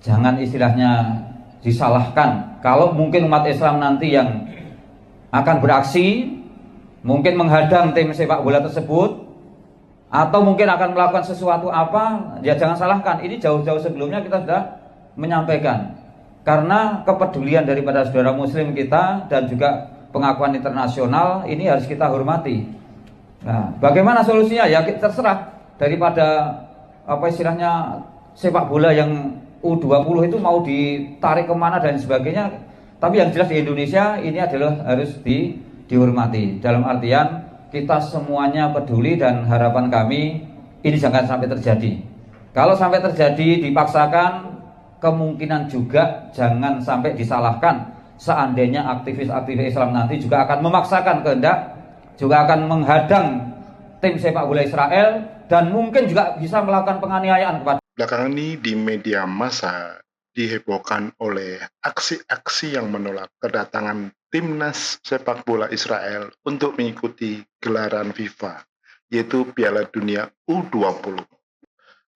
jangan istilahnya disalahkan. Kalau mungkin umat Islam nanti yang akan beraksi, mungkin menghadang tim sepak bola tersebut, atau mungkin akan melakukan sesuatu apa, ya jangan salahkan. Ini jauh-jauh sebelumnya kita sudah menyampaikan. Karena kepedulian daripada saudara muslim kita dan juga pengakuan internasional ini harus kita hormati. Nah, bagaimana solusinya? Ya terserah. Daripada apa istilahnya sepak bola yang U20 itu mau ditarik kemana dan sebagainya. Tapi yang jelas di Indonesia ini adalah harus dihormati. Dalam artian kita semuanya peduli dan harapan kami ini jangan sampai terjadi. Kalau sampai terjadi dipaksakan, kemungkinan juga jangan sampai disalahkan. Seandainya aktivis-aktivis Islam nanti juga akan memaksakan kehendak, juga akan menghadang tim sepak bola Israel dan mungkin juga bisa melakukan penganiayaan kepada. Belakangan ini di media massa dihebohkan oleh aksi-aksi yang menolak kedatangan timnas sepak bola Israel untuk mengikuti gelaran FIFA, yaitu Piala Dunia U20.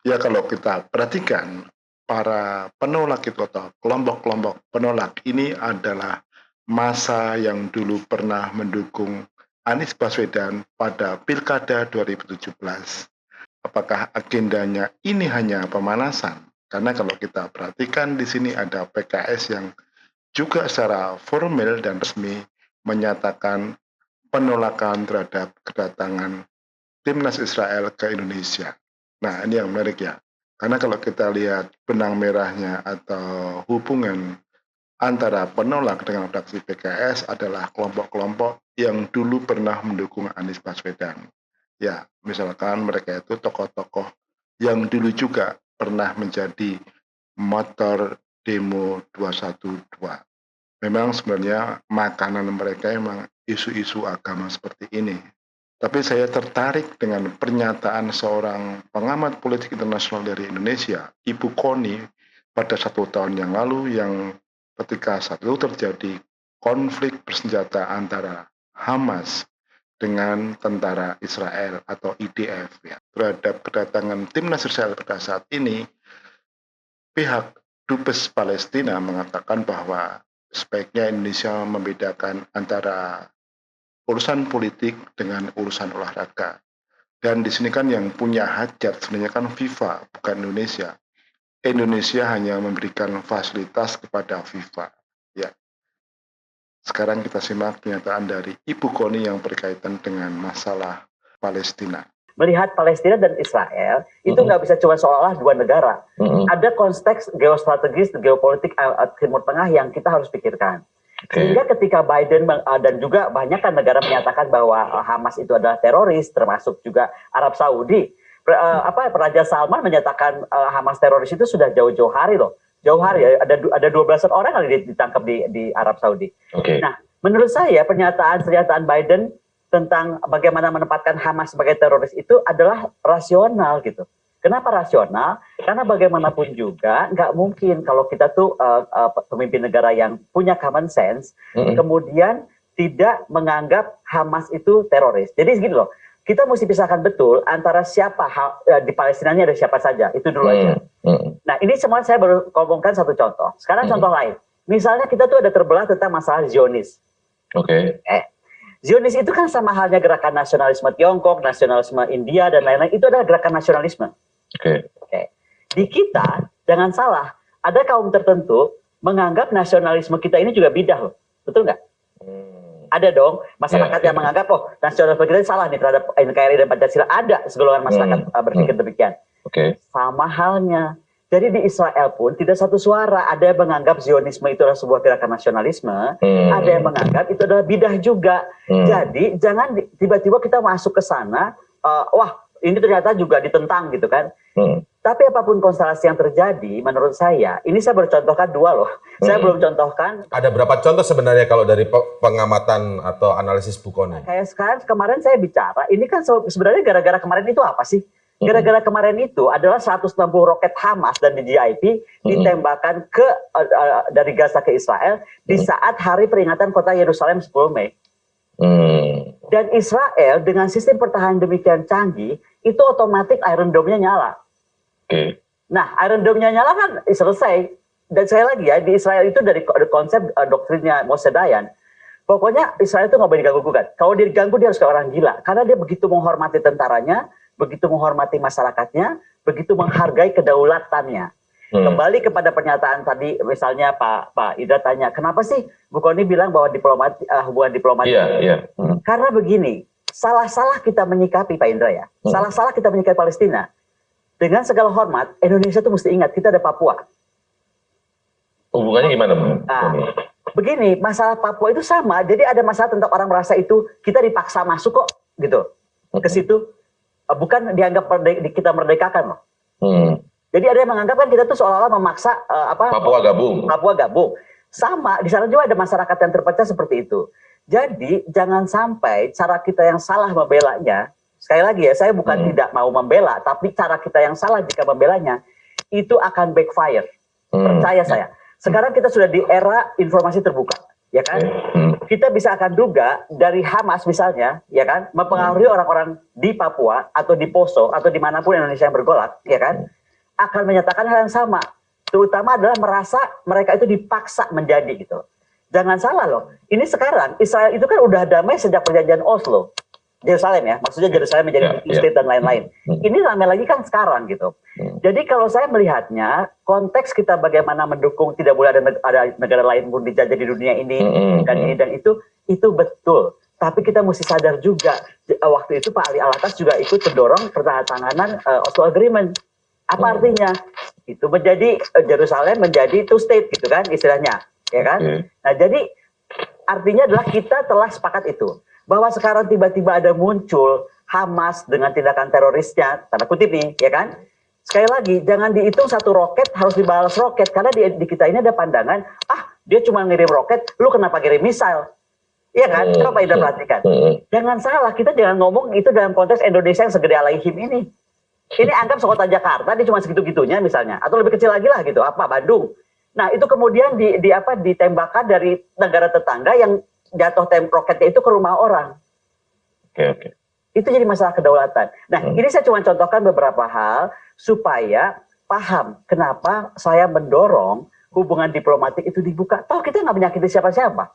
Ya, kalau kita perhatikan, para penolak itu atau kelompok-kelompok penolak ini adalah massa yang dulu pernah mendukung Anies Baswedan pada Pilkada 2017. Apakah agendanya ini hanya pemanasan? Karena kalau kita perhatikan di sini ada PKS yang juga secara formal dan resmi menyatakan penolakan terhadap kedatangan timnas Israel ke Indonesia. Nah, ini yang menarik ya. Karena kalau kita lihat benang merahnya atau hubungan antara penolak dengan fraksi PKS adalah kelompok-kelompok yang dulu pernah mendukung Anies Baswedan. Ya, misalkan mereka itu tokoh-tokoh yang dulu juga pernah menjadi motor demo 212. Memang sebenarnya makanan mereka memang isu-isu agama seperti ini. Tapi saya tertarik dengan pernyataan seorang pengamat politik internasional dari Indonesia, Ibu Koni, pada 1 tahun yang lalu, yang ketika saat itu terjadi konflik bersenjata antara Hamas dengan tentara Israel atau IDF ya, terhadap kedatangan timnas Israel pada saat ini, pihak Dubes Palestina mengatakan bahwa sebaiknya Indonesia membedakan antara urusan politik dengan urusan olahraga. Dan di sini kan yang punya hajat sebenarnya kan FIFA, bukan Indonesia. Indonesia hanya memberikan fasilitas kepada FIFA. Ya. Sekarang kita simak pernyataan dari Ibu Koni yang berkaitan dengan masalah Palestina. Melihat Palestina dan Israel itu nggak bisa cuma seolah-olah dua negara. Ada konteks geostrategis, geopolitik Timur Tengah yang kita harus pikirkan. Sehingga ketika Biden dan juga banyak kan negara menyatakan bahwa Hamas itu adalah teroris, termasuk juga Arab Saudi. Raja Salman menyatakan Hamas teroris itu sudah jauh-jauh hari loh. Jauh hari, ada 12 orang kali ditangkap di Arab Saudi. Nah, menurut saya pernyataan Biden tentang bagaimana menempatkan Hamas sebagai teroris itu adalah rasional gitu. Kenapa rasional? Karena bagaimanapun juga nggak mungkin kalau kita tuh pemimpin negara yang punya common sense, kemudian tidak menganggap Hamas itu teroris. Jadi segini loh, kita mesti pisahkan betul antara siapa di Palestina ini ada siapa saja, itu dulu aja. Nah ini semua saya baru ngomongkan satu contoh. Sekarang contoh lain, misalnya kita tuh ada terbelah tentang masalah Zionis. Zionis itu kan sama halnya gerakan nasionalisme Tiongkok, nasionalisme India, dan lain-lain. Itu adalah gerakan nasionalisme. Di kita, jangan salah, ada kaum tertentu menganggap nasionalisme kita ini juga bidah loh. Betul nggak? Ada dong masyarakat yang menganggap, oh nasionalisme kita ini salah nih terhadap NKRI dan Pancasila. Ada segolongan masyarakat berpikir demikian. Sama halnya. Jadi di Israel pun tidak satu suara. Ada yang menganggap Zionisme itu adalah sebuah gerakan nasionalisme. Ada yang menganggap itu adalah bidah juga. Jadi jangan tiba-tiba kita masuk ke sana, wah ini ternyata juga ditentang gitu kan. Tapi apapun konstelasi yang terjadi, menurut saya, ini saya baru contohkan dua loh. Saya belum contohkan. Ada berapa contoh sebenarnya kalau dari pengamatan atau analisis Bu Koni? Kayak sekarang kemarin saya bicara, ini kan sebenarnya gara-gara kemarin itu apa sih? Gara-gara kemarin itu adalah 160 roket Hamas dan DJIP ditembakkan dari Gaza ke Israel di saat hari peringatan kota Yerusalem 10 Mei. Dan Israel dengan sistem pertahanan demikian canggih, itu otomatis Iron Dome-nya nyala. Nah, Iron Dome-nya nyala kan selesai. Dan sekali lagi ya, di Israel itu dari konsep doktrinnya Moshe Dayan, pokoknya Israel itu nggak boleh diganggu-gugat. Kalau dia diganggu, dia harus kayak orang gila. Karena dia begitu menghormati tentaranya, begitu menghormati masyarakatnya, begitu menghargai kedaulatannya. Kembali kepada pernyataan tadi, misalnya Pak Idra tanya, kenapa sih Bu Kony bilang bahwa hubungan diplomatik? Karena begini, salah-salah kita menyikapi Pak Indra ya, salah-salah kita menyikapi Palestina. Dengan segala hormat, Indonesia tuh mesti ingat, kita ada Papua. Hubungannya gimana, Bu? Begini, masalah Papua itu sama, jadi ada masalah tentang orang merasa itu, kita dipaksa masuk kok, gitu, ke situ. Bukan dianggap kita merdekakan loh. Jadi ada yang menganggap kan kita tuh seolah-olah memaksa Papua gabung. Sama, di sana juga ada masyarakat yang terpecah seperti itu. Jadi jangan sampai cara kita yang salah membelanya, sekali lagi ya, saya bukan tidak mau membela, tapi cara kita yang salah jika membelanya, itu akan backfire. Percaya saya. Sekarang kita sudah di era informasi terbuka, ya kan? Kita bisa akan duga dari Hamas misalnya, ya kan, mempengaruhi orang-orang di Papua atau di Poso atau dimanapun Indonesia yang bergolak, ya kan, akan menyatakan hal yang sama. Terutama adalah merasa mereka itu dipaksa menjadi gitu. Jangan salah loh. Ini sekarang Israel itu kan udah damai sejak perjanjian Oslo. Yerusalem ya, maksudnya Yerusalem menjadi state dan lain-lain. Ini ramai lagi kan sekarang gitu. Jadi kalau saya melihatnya, konteks kita bagaimana mendukung tidak boleh ada negara lain pun dijajah di dunia ini, dan itu betul. Tapi kita mesti sadar juga, waktu itu Pak Ali Alatas juga ikut mendorong penandatanganan Oslo Agreement. Apa artinya? Itu menjadi Yerusalem menjadi two state gitu kan istilahnya, ya kan? Nah jadi artinya adalah kita telah sepakat itu. Bahwa sekarang tiba-tiba ada muncul Hamas dengan tindakan terorisnya, tanda kutip nih, ya kan? Sekali lagi, jangan dihitung satu roket harus dibalas roket, karena di kita ini ada pandangan, dia cuma ngirim roket, lu kenapa kirim misil? Iya kan? Coba Ida perhatikan. Jangan salah, kita jangan ngomong itu dalam konteks Indonesia yang segede Alaihim ini. Ini anggap sekota Jakarta, dia cuma segitu-gitunya misalnya, atau lebih kecil lagi lah gitu, Bandung. Nah itu kemudian ditembakkan dari negara tetangga yang jatuh roketnya itu ke rumah orang. Oke. Itu jadi masalah kedaulatan. Nah, ini saya cuma contohkan beberapa hal supaya paham kenapa saya mendorong hubungan diplomatik itu dibuka. Toh kita nggak menyakiti siapa-siapa.